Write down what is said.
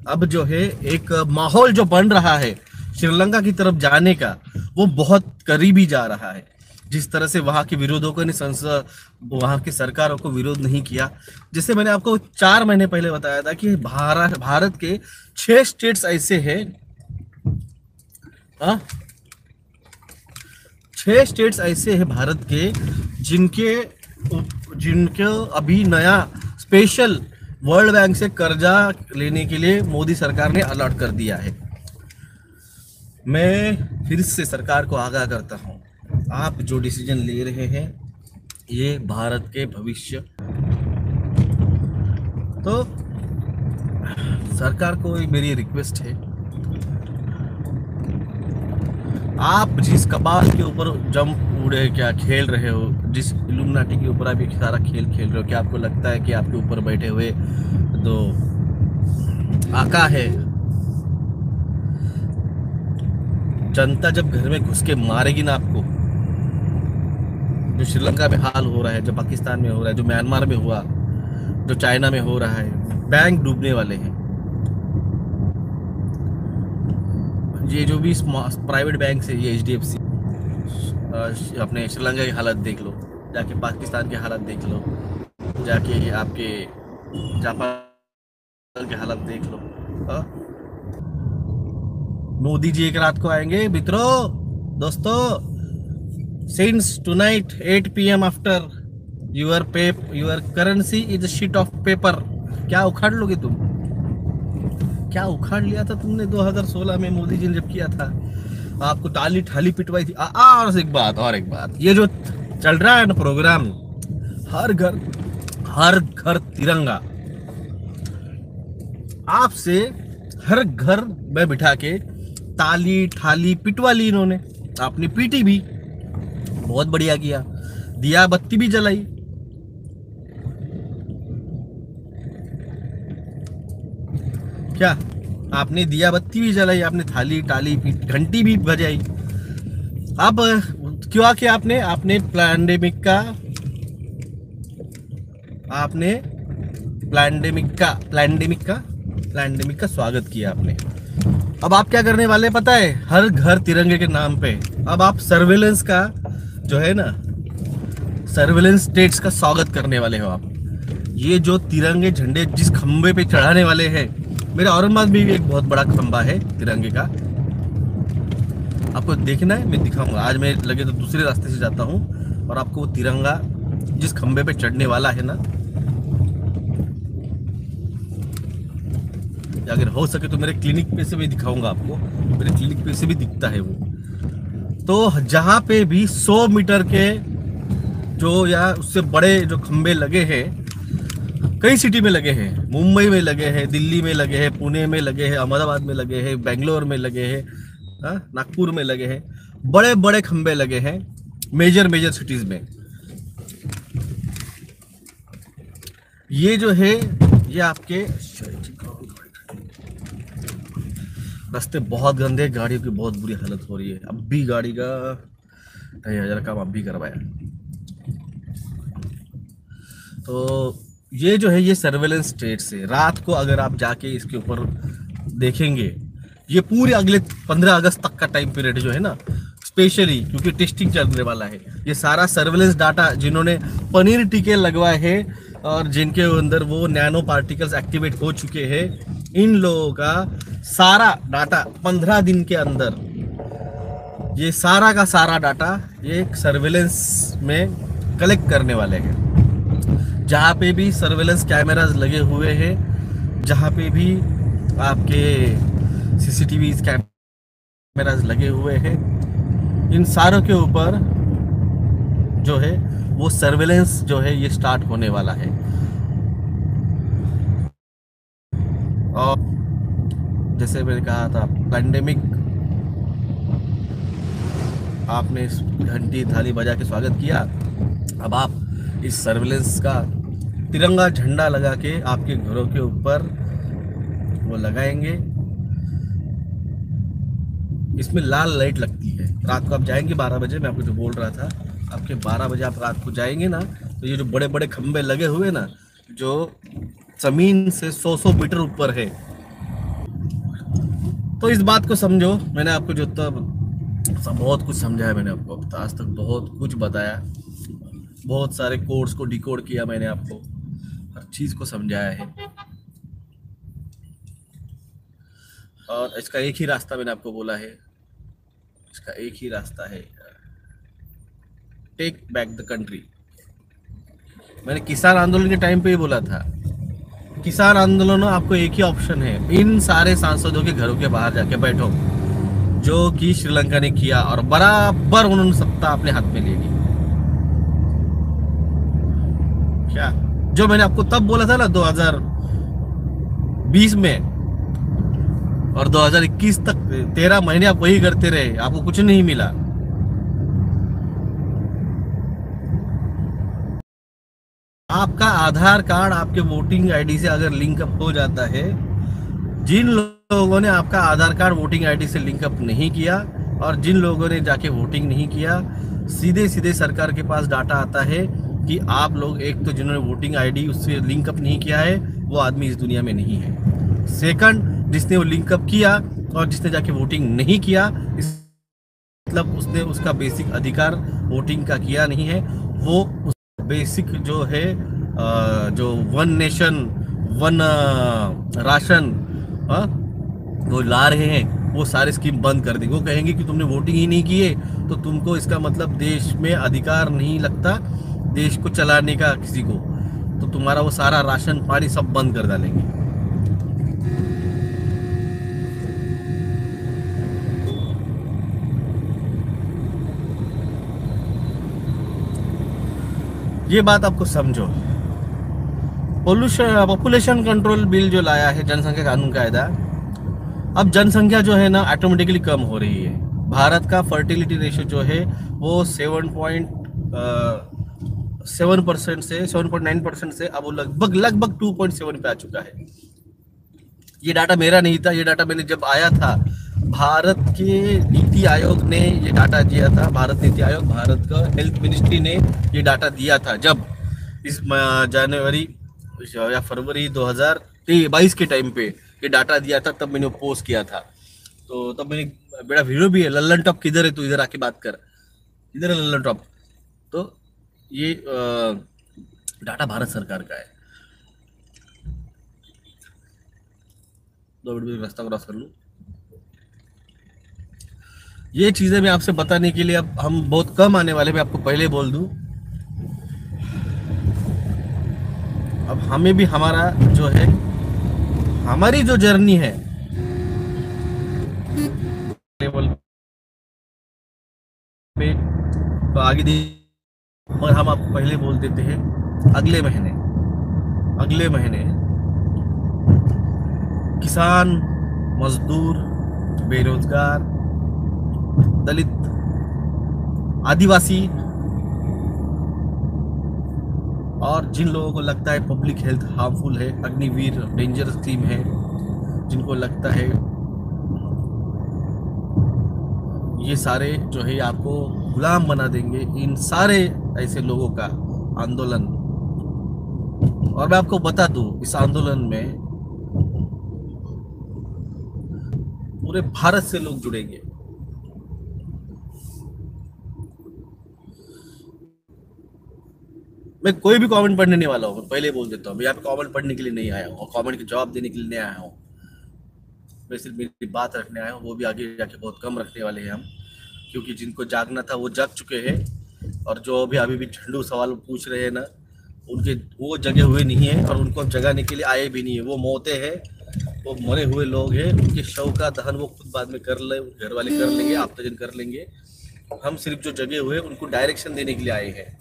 अब जो है एक माहौल जो बन रहा है श्रीलंका की तरफ जाने का, वो बहुत करीबी जा रहा है। जिस तरह से वहां के विरोधकों ने संसद, वहां की सरकारों को विरोध नहीं किया। जैसे मैंने आपको 4 महीने पहले बताया था कि भारत के 6 स्टेट्स ऐसे हैं, 6 स्टेट्स ऐसे हैं भारत के जिनके अभी नया स्पेशल वर्ल्ड बैंक से कर्जा लेने के लिए मोदी सरकार ने अलर्ट कर दिया है। मैं फिर से सरकार को आगाह करता हूं, आप जो डिसीजन ले रहे हैं ये भारत के भविष्य, तो सरकार को मेरी रिक्वेस्ट है, आप जिस कबाल के ऊपर जंप उड़े क्या खेल रहे हो, जिस इल्यूमिनाटी के ऊपर आप सारा खेल खेल रहे हो, क्या आपको लगता है कि आपके ऊपर बैठे हुए तो आका है? जनता जब घर में घुस के मारेगी ना आपको, जो श्रीलंका में हाल हो रहा है, जो पाकिस्तान में हो रहा है, जो म्यांमार में हुआ, जो चाइना में हो रहा है, बैंक डूबने वाले हैं। ये जो भी प्राइवेट बैंक है, ये HDFC, अपने श्रीलंका की हालत देख लो, जाके पाकिस्तान की हालत देख लो, जाके आपके जापान की हालत देख लो। मोदी जी एक रात को आएंगे, मित्रों, दोस्तों, since tonight 8 PM after your currency is a sheet of paper. क्या उखाड़ लोगे तुम? क्या उखाड़ लिया था तुमने 2016 में मोदी जी ने जब किया था? आपको ताली ठाली पिटवाई थी। और एक बात, ये जो चल रहा है ना प्रोग्राम, हर घर तिरंगा, आपसे हर घर में बिठा के ताली ठाली पिटवा ली इन्होंने। आपने पीटी भी, बहुत बढ़िया किया, दिया बत्ती भी जलाई। क्या आपने दिया बत्ती भी जलाई, आपने थाली टाली घंटी भी बजाई। अब क्यों कि आपने प्लैंडेमिक का स्वागत किया आपने। अब आप क्या करने वाले पता है? हर घर तिरंगे के नाम पे अब आप सर्वेलेंस का जो है ना, सर्वेलेंस स्टेट्स का स्वागत करने वाले हो आप। ये जो तिरंगे झंडे जिस खंबे पे चढ़ाने वाले हैं, मेरे औरंगाबाद में भी एक बहुत बड़ा खंबा है तिरंगे का, आपको देखना है, मैं दिखाऊंगा। आज मैं लगे तो दूसरे रास्ते से जाता हूँ और आपको वो तिरंगा जिस खंबे पे चढ़ने वाला है ना, अगर हो सके तो मेरे क्लिनिक पे से भी दिखाऊंगा आपको, मेरे क्लिनिक पे से भी दिखता है वो। तो जहां पे भी 100 मीटर के जो या उससे बड़े जो खंबे लगे हैं, कई सिटी में लगे हैं, मुंबई में लगे हैं, दिल्ली में लगे हैं, पुणे में लगे हैं, अहमदाबाद में लगे हैं, बेंगलोर में लगे हैं, नागपुर में लगे हैं, बड़े बड़े खंबे लगे हैं मेजर सिटीज में। ये जो है ये आपके रास्ते बहुत गंदे, गाड़ियों की बहुत बुरी हालत हो रही है। अब भी गाड़ी का 2,500 काम अब भी करवाया। तो ये जो है ये सर्वेलेंस स्टेट से रात को अगर आप जाके इसके ऊपर देखेंगे, ये पूरे अगले 15 अगस्त तक का टाइम पीरियड जो है ना, स्पेशली क्योंकि टेस्टिंग चलने वाला है, ये सारा सर्वेलेंस डाटा जिन्होंने पनीर टीके लगवाए हैं और जिनके अंदर वो नैनो पार्टिकल्स एक्टिवेट हो चुके हैं, इन लोगों का सारा डाटा 15 दिन के अंदर, ये सारा का सारा डाटा ये सर्वेलेंस में कलेक्ट करने वाले हैं। जहाँ पे भी सर्वेलेंस कैमरास लगे हुए हैं, जहाँ पे भी आपके CCTV कैमरास लगे हुए हैं, इन सारों के ऊपर जो है वो सर्वेलेंस जो है ये स्टार्ट होने वाला है। और जैसे मैंने कहा था, पैंडेमिक, आपने इस घंटी थाली बजा के स्वागत किया, अब आप इस सर्वेलेंस का तिरंगा झंडा लगा के आपके घरों के ऊपर वो लगाएंगे। इसमें लाल लाइट लगती है। रात को आप जाएंगे 12 बजे, मैं आपको जो बोल रहा था, आपके 12 बजे आप रात को जाएंगे ना, तो ये जो बड़े बड़े खंबे लगे हुए ना, जो जमीन से 100 मीटर ऊपर है, तो इस बात को समझो, मैंने आपको जो तब बहुत कुछ समझाया, मैंने आपको आज तक बहुत कुछ बताया, बहुत सारे कोड्स को डिकोड किया मैंने आपको, हर चीज को समझाया है। और इसका एक ही रास्ता मैंने आपको बोला है, इसका एक ही रास्ता है, टेक बैक द कंट्री। मैंने किसान आंदोलन के टाइम पे ही बोला था, किसान आंदोलन आपको एक ही ऑप्शन है, इन सारे सांसदों के घरों के बाहर जाके बैठो, जो कि श्रीलंका ने किया, और बराबर उन्होंने सत्ता अपने हाथ में ले ली। क्या जो मैंने आपको तब बोला था ना 2020 में और 2021 तक 13 महीने आप वही करते रहे, आपको कुछ नहीं मिला। आपका आधार कार्ड आपके वोटिंग आईडी से अगर लिंकअप हो जाता है, जिन लोगों ने आपका आधार कार्ड वोटिंग आईडी से लिंकअप नहीं किया और जिन लोगों ने जाके वोटिंग नहीं किया, सीधे सीधे सरकार के पास डाटा आता है कि आप लोग, एक तो जिन्होंने वोटिंग आईडी उससे लिंकअप नहीं किया है वो आदमी इस दुनिया में नहीं है, सेकंड जिसने वो लिंकअप किया और जिसने जाके वोटिंग नहीं किया, मतलब उसने उसका बेसिक अधिकार वोटिंग का किया नहीं है, वो उस बेसिक जो है जो वन नेशन वन राशन वो ला रहे हैं, वो सारे स्कीम बंद कर देंगे। वो कहेंगे कि तुमने वोटिंग ही नहीं किए तो तुमको इसका मतलब देश में अधिकार नहीं लगता देश को चलाने का किसी को, तो तुम्हारा वो सारा राशन पानी सब बंद कर डालेंगे। ये बात आपको समझो। पॉपुलेशन कंट्रोल बिल जो लाया है, जनसंख्या कानून कायदा, अब जनसंख्या जो है ना ऑटोमेटिकली कम हो रही है। भारत का फर्टिलिटी रेशियो जो है वो 7.7% से 7.9% से अब वो लगभग 2.7 पे आ चुका है। ये डाटा मेरा नहीं था, ये डाटा मैंने जब आया था भारत के नीति आयोग ने ये डाटा दिया था, भारत नीति आयोग, भारत का हेल्थ मिनिस्ट्री ने ये डाटा दिया था जब इस जनवरी या फरवरी 2022 के टाइम पे ये डाटा दिया था, तब मैंने पोस्ट किया था। तो तब मैंने बड़ा वीडियो भी है, लल्लन टॉप किधर है, तू इधर आके बात कर, इधर है लल्लन टॉप। तो ये डाटा भारत सरकार का है। 2 मिनट में रास्ता क्रॉस कर लूं। ये चीजें मैं आपसे बताने के लिए अब हम बहुत कम आने वाले, मैं आपको पहले बोल दूं। अब हमें भी हमारा जो है, हमारी जो जर्नी है लेवल पे तो आगे दी, और हम आपको पहले बोल देते हैं अगले महीने किसान, मजदूर, बेरोजगार, दलित, आदिवासी और जिन लोगों को लगता है पब्लिक हेल्थ हार्मफुल है, अग्निवीर डेंजरस स्कीम है, जिनको लगता है ये सारे जो है आपको गुलाम बना देंगे, इन सारे ऐसे लोगों का आंदोलन। और मैं आपको बता दूं, इस आंदोलन में पूरे भारत से लोग जुड़ेंगे। मैं कोई भी कमेंट पढ़ने नहीं वाला हूँ, पहले बोल देता हूँ, मैं यहाँ पे कमेंट पढ़ने के लिए नहीं आया हूँ और कमेंट के जवाब देने के लिए नहीं आया हूँ। मैं सिर्फ मेरी बात रखने आया हूँ, वो भी आगे जाके बहुत कम रखने वाले हैं हम, क्योंकि जिनको जागना था वो जाग चुके हैं, और जो अभी भी झंडू सवाल पूछ रहे हैं ना, उनके वो जगे हुए नहीं है और उनको जगाने के लिए आए भी नहीं है। वो मौतें हैं, वो मरे हुए लोग हैं, उनके शव का दहन वो खुद बाद में कर ले, घर वाले कर लेंगे, आप तजन कर लेंगे। हम सिर्फ जो जगे हुए उनको डायरेक्शन देने के लिए आए हैं।